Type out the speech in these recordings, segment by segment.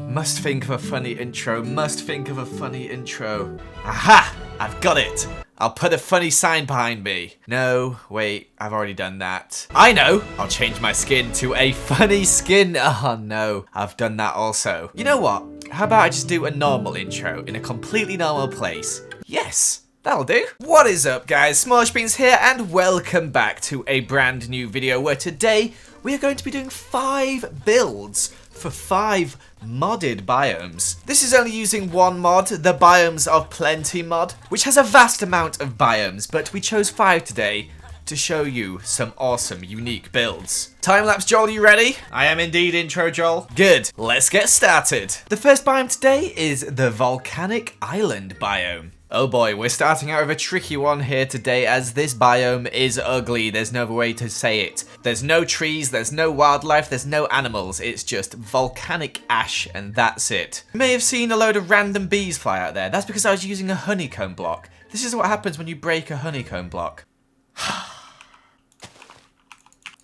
Must think of a funny intro. Must think of a funny intro. Aha! I've got it. I'll put a funny sign behind me. No, wait, I've already done that. I know! I'll change my skin to a funny skin. Oh no, I've done that also. You know what? How about I just do a normal intro in a completely normal place? Yes! That'll do. What is up, guys? Smallishbeans here, and welcome back to a brand new video where today we are going to be doing 5 builds for 5 modded biomes. This is only using one mod, the Biomes of Plenty mod, which has a vast amount of biomes, but we chose 5 today to show you some awesome, unique builds. Time-lapse Joel, you ready? I am indeed, intro Joel. Good, let's get started. The first biome today is the Volcanic Island biome. Oh boy, we're starting out with a tricky one here today, as this biome is ugly. There's no other way to say it. There's no trees, there's no wildlife, there's no animals. It's just volcanic ash, and that's it. You may have seen a load of random bees fly out there. That's because I was using a honeycomb block. This is what happens when you break a honeycomb block.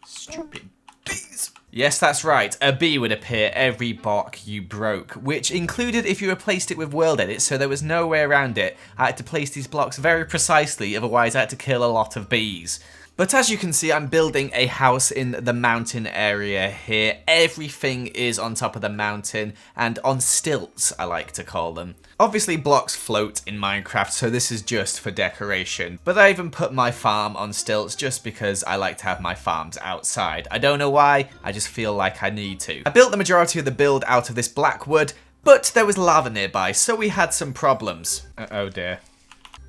Stupid bees. Yes, that's right. A bee would appear every block you broke, which included if you replaced it with world edit, so there was no way around it. I had to place these blocks very precisely, otherwise I had to kill a lot of bees. But as you can see, I'm building a house in the mountain area here. Everything is on top of the mountain, and on stilts, I like to call them. Obviously, blocks float in Minecraft, so this is just for decoration. But I even put my farm on stilts just because I like to have my farms outside. I don't know why, I just feel like I need to. I built the majority of the build out of this black wood, but there was lava nearby, so we had some problems. Oh dear.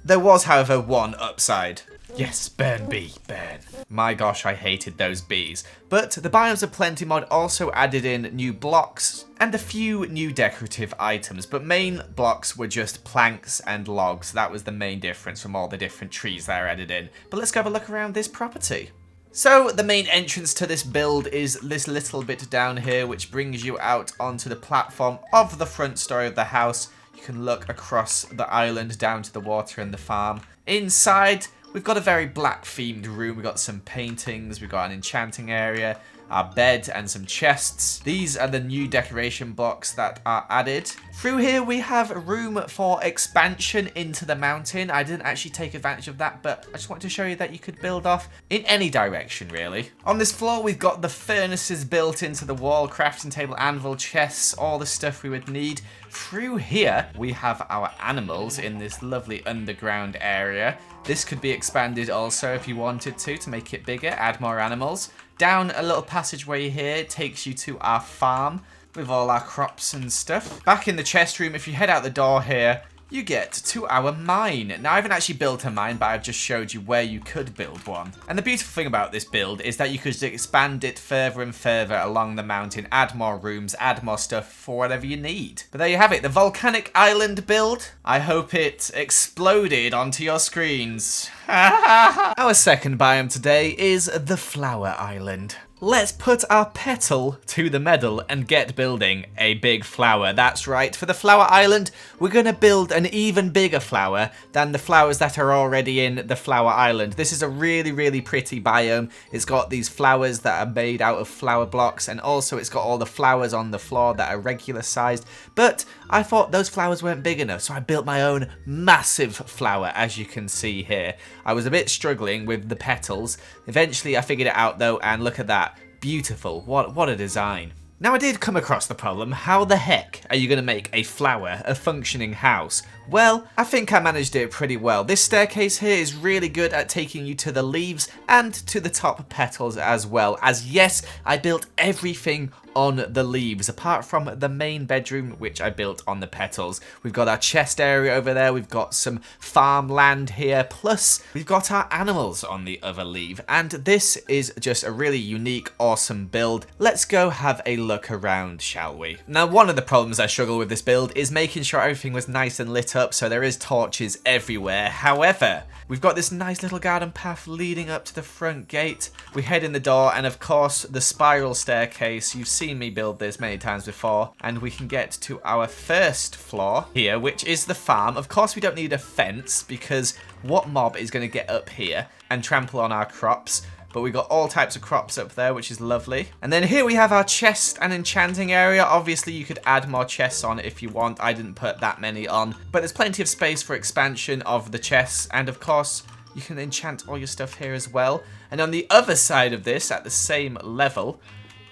There was, however, one upside. Yes, burn bee, burn. My gosh, I hated those bees. But the Biomes of Plenty mod also added in new blocks and a few new decorative items, but main blocks were just planks and logs. That was the main difference from all the different trees that are added in. But let's go have a look around this property. So the main entrance to this build is this little bit down here, which brings you out onto the platform of the front story of the house. You can look across the island down to the water and the farm. Inside, we've got a very black themed room. We've got some paintings, we've got an enchanting area, our bed and some chests. These are the new decoration blocks that are added. Through here we have room for expansion into the mountain. I didn't actually take advantage of that, but I just wanted to show you that you could build off in any direction really. On this floor we've got the furnaces built into the wall, crafting table, anvil, chests, all the stuff we would need. Through here we have our animals in this lovely underground area. This could be expanded also if you wanted to make it bigger, add more animals. Down a little passageway here takes you to our farm with all our crops and stuff. Back in the chest room, if you head out the door here, you get to our mine. Now, I haven't actually built a mine, but I've just showed you where you could build one. And the beautiful thing about this build is that you could expand it further and further along the mountain, add more rooms, add more stuff for whatever you need. But there you have it, the Volcanic Island build. I hope it exploded onto your screens. Our second biome today is the Flower Island. Let's put our petal to the medal and get building a big flower. That's right, for the Flower Island, we're going to build an even bigger flower than the flowers that are already in the Flower Island. This is a really, really pretty biome. It's got these flowers that are made out of flower blocks, and also it's got all the flowers on the floor that are regular sized. But I thought those flowers weren't big enough, so I built my own massive flower, as you can see here. I was a bit struggling with the petals. Eventually I figured it out though, and look at that. Beautiful. What a design. Now I did come across the problem, how the heck are you going to make a flower a functioning house? Well, I think I managed it pretty well. This staircase here is really good at taking you to the leaves and to the top petals as well, as yes, I built everything on the leaves, apart from the main bedroom, which I built on the petals. We've got our chest area over there, we've got some farmland here, plus we've got our animals on the other leaf, and this is just a really unique, awesome build. Let's go have a look around, shall we? Now, one of the problems I struggle with this build is making sure everything was nice and lit up, so there is torches everywhere. However, we've got this nice little garden path leading up to the front gate. We head in the door, and of course, the spiral staircase. You've seen me build this many times before, and we can get to our first floor here, which is the farm. Of course, we don't need a fence, because what mob is going to get up here and trample on our crops? but we got all types of crops up there, which is lovely. And then here we have our chest and enchanting area. Obviously, you could add more chests on if you want. I didn't put that many on, but there's plenty of space for expansion of the chests. And of course, you can enchant all your stuff here as well. And on the other side of this, at the same level,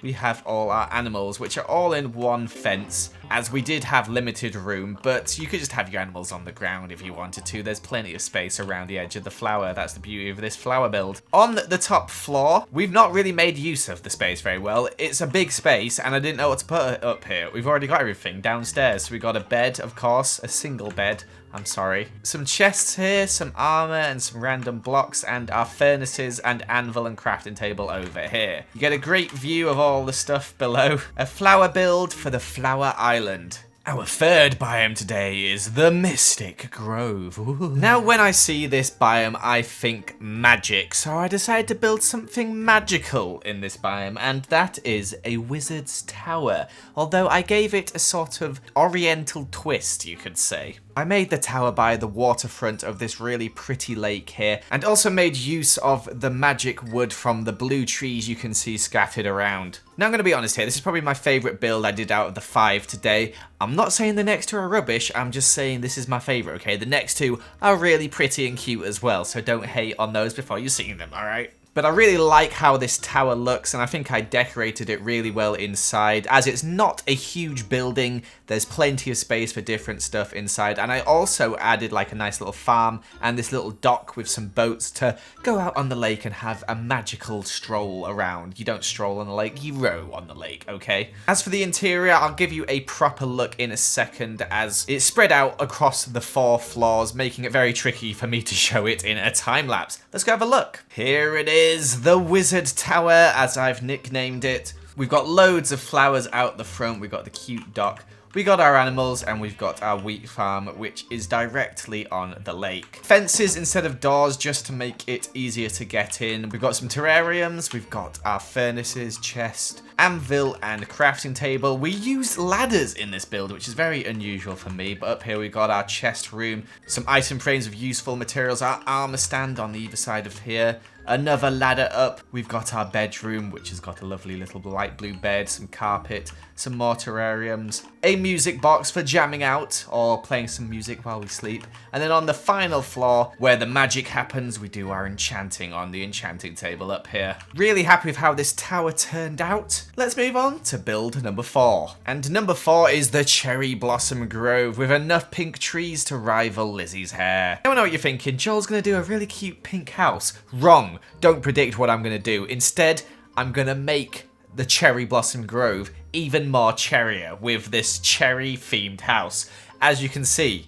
we have all our animals, which are all in one fence, as we did have limited room, but you could just have your animals on the ground if you wanted to. There's plenty of space around the edge of the flower. That's the beauty of this flower build. On the top floor, we've not really made use of the space very well. It's a big space, and I didn't know what to put up here. We've already got everything downstairs. So we got a bed, of course, a single bed. I'm sorry. Some chests here, some armor, and some random blocks, and our furnaces and anvil and crafting table over here. You get a great view of all the stuff below. A flower build for the Flower Island. Our third biome today is the Mystic Grove. Ooh. Now, when I see this biome, I think magic, so I decided to build something magical in this biome, and that is a wizard's tower. Although I gave it a sort of oriental twist, you could say. I made the tower by the waterfront of this really pretty lake here, and also made use of the magic wood from the blue trees you can see scattered around. Now I'm going to be honest here, this is probably my favourite build I did out of the 5 today. I'm not saying the next 2 are rubbish, I'm just saying this is my favourite, okay? The next 2 are really pretty and cute as well, so don't hate on those before you see them, alright? But I really like how this tower looks, and I think I decorated it really well inside. As it's not a huge building, there's plenty of space for different stuff inside. And I also added like a nice little farm and this little dock with some boats to go out on the lake and have a magical stroll around. You don't stroll on the lake, you row on the lake, okay? As for the interior, I'll give you a proper look in a second, as it's spread out across the 4 floors, making it very tricky for me to show it in a time lapse. Let's go have a look. Here it is, the Wizard Tower, as I've nicknamed it. We've got loads of flowers out the front. We've got the cute dock. We got our animals, and we've got our wheat farm, which is directly on the lake. Fences instead of doors, just to make it easier to get in. We've got some terrariums. We've got our furnaces, chest, anvil, and crafting table. We used ladders in this build, which is very unusual for me. But up here, we've got our chest room, some item frames of useful materials, our armor stand on the either side of here. Another ladder up, we've got our bedroom, which has got a lovely little light blue bed, some carpet, some more terrariums, a music box for jamming out or playing some music while we sleep. And then on the final floor, where the magic happens, we do our enchanting on the enchanting table up here. Really happy with how this tower turned out. Let's move on to build number 4. And number 4 is the Cherry Blossom Grove, with enough pink trees to rival Lizzie's hair. Now I know what you're thinking, Joel's going to do a really cute pink house. Wrong. Don't predict what I'm going to do. Instead, I'm going to make the Cherry Blossom Grove even more cherrier with this cherry-themed house. As you can see,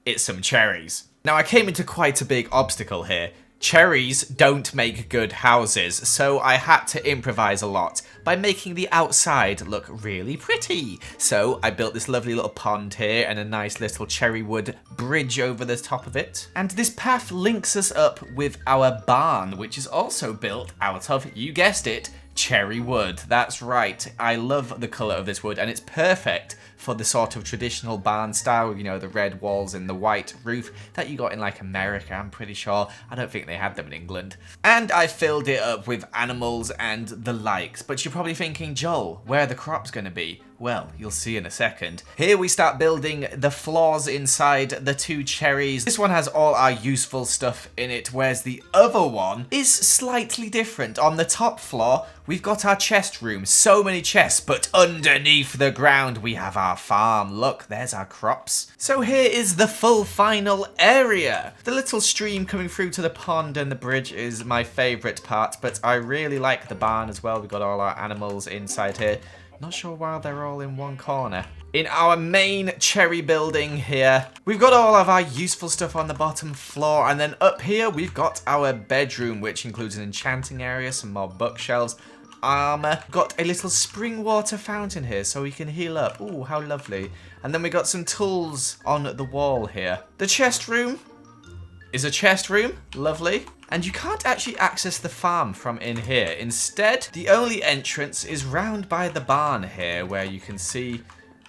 it's some cherries. Now, I came into quite a big obstacle here. Cherries don't make good houses, so I had to improvise a lot by making the outside look really pretty. So I built this lovely little pond here and a nice little cherry wood bridge over the top of it. And this path links us up with our barn, which is also built out of, you guessed it, cherry wood. That's right. I love the colour of this wood, and it's perfect for the sort of traditional barn style, you know, the red walls and the white roof that you got in like America, I'm pretty sure. I don't think they have them in England. And I filled it up with animals and the likes. But you're probably thinking, Joel, where are the crops going to be? Well, you'll see in a second. Here we start building the floors inside the 2 cherries. This one has all our useful stuff in it, whereas the other one is slightly different. On the top floor, we've got our chest room. So many chests, but underneath the ground, we have our farm. Look, there's our crops. So here is the full final area. The little stream coming through to the pond and the bridge is my favourite part, but I really like the barn as well. We've got all our animals inside here. Not sure why they're all in one corner. In our main cherry building here, we've got all of our useful stuff on the bottom floor, and then up here we've got our bedroom, which includes an enchanting area, some more bookshelves, armor. Got a little spring water fountain here so we can heal up. Ooh, how lovely. And then we got some tools on the wall here. The chest room is a chest room. Lovely. And you can't actually access the farm from in here. Instead, the only entrance is round by the barn here, where you can see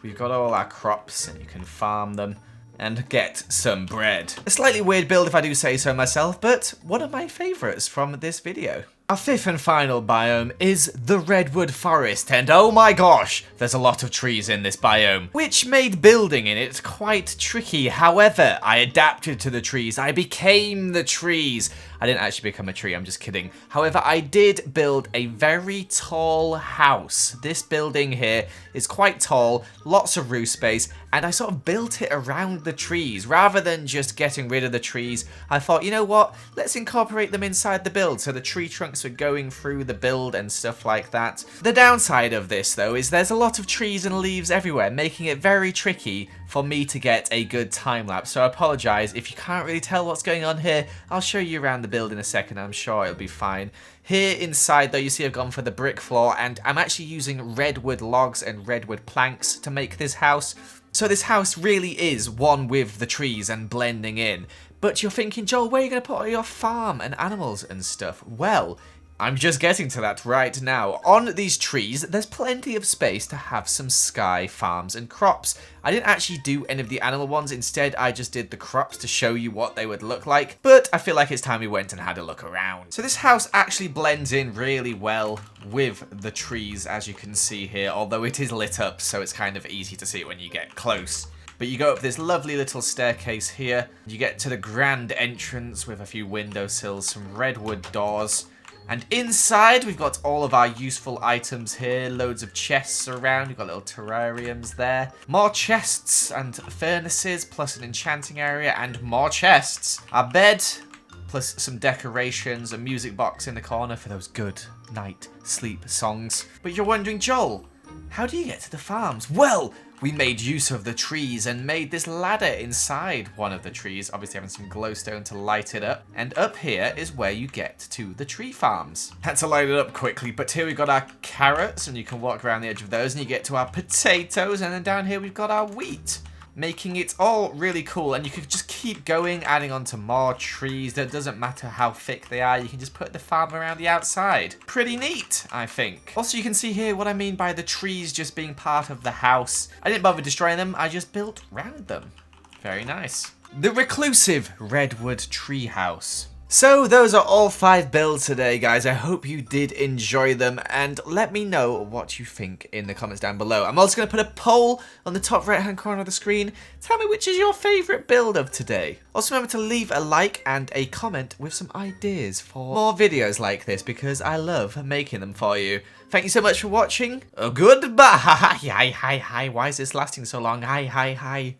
we've got all our crops and you can farm them and get some bread. A slightly weird build if I do say so myself, but one of my favourites from this video. Our fifth and final biome is the Redwood Forest, and oh my gosh, there's a lot of trees in this biome, which made building in it quite tricky. However, I adapted to the trees, I became the trees. I didn't actually become a tree, I'm just kidding. However, I did build a very tall house. This building here is quite tall, lots of roof space, and I sort of built it around the trees. Rather than just getting rid of the trees, I thought, you know what, let's incorporate them inside the build, so the tree trunks were going through the build and stuff like that. The downside of this, though, is there's a lot of trees and leaves everywhere, making it very tricky for me to get a good time lapse. So I apologise if you can't really tell what's going on here. I'll show you around the build in a second, I'm sure it'll be fine. Here inside, though, you see I've gone for the brick floor, and I'm actually using redwood logs and redwood planks to make this house. So this house really is one with the trees and blending in. But you're thinking, Joel, where are you going to put all your farm and animals and stuff? Well, I'm just getting to that right now. On these trees, there's plenty of space to have some sky farms and crops. I didn't actually do any of the animal ones. Instead, I just did the crops to show you what they would look like. But I feel like it's time we went and had a look around. So this house actually blends in really well with the trees, as you can see here. Although it is lit up, so it's kind of easy to see it when you get close. But you go up this lovely little staircase here. You get to the grand entrance with a few windowsills, some redwood doors. And inside, we've got all of our useful items here. Loads of chests around. We've got little terrariums there. More chests and furnaces, plus an enchanting area, and more chests. Our bed, plus some decorations, a music box in the corner for those good night sleep songs. But you're wondering, Joel, how do you get to the farms? Well, we made use of the trees and made this ladder inside one of the trees, obviously having some glowstone to light it up. And up here is where you get to the tree farms. Had to light it up quickly, but here we've got our carrots, and you can walk around the edge of those, and you get to our potatoes, and then down here we've got our wheat. Making it all really cool, and you could just keep going, adding on to more trees. That doesn't matter how thick they are, you can just put the farm around the outside. Pretty neat, I think. Also, you can see here what I mean by the trees just being part of the house. I didn't bother destroying them, I just built around them. Very nice. The reclusive redwood tree house. So those are all 5 builds today, guys. I hope you did enjoy them, and let me know what you think in the comments down below. I'm also going to put a poll on the top right hand corner of the screen. Tell me which is your favourite build of today. Also remember to leave a like and a comment with some ideas for more videos like this, because I love making them for you. Thank you so much for watching. Goodbye. Hi. Why is this lasting so long? Hi.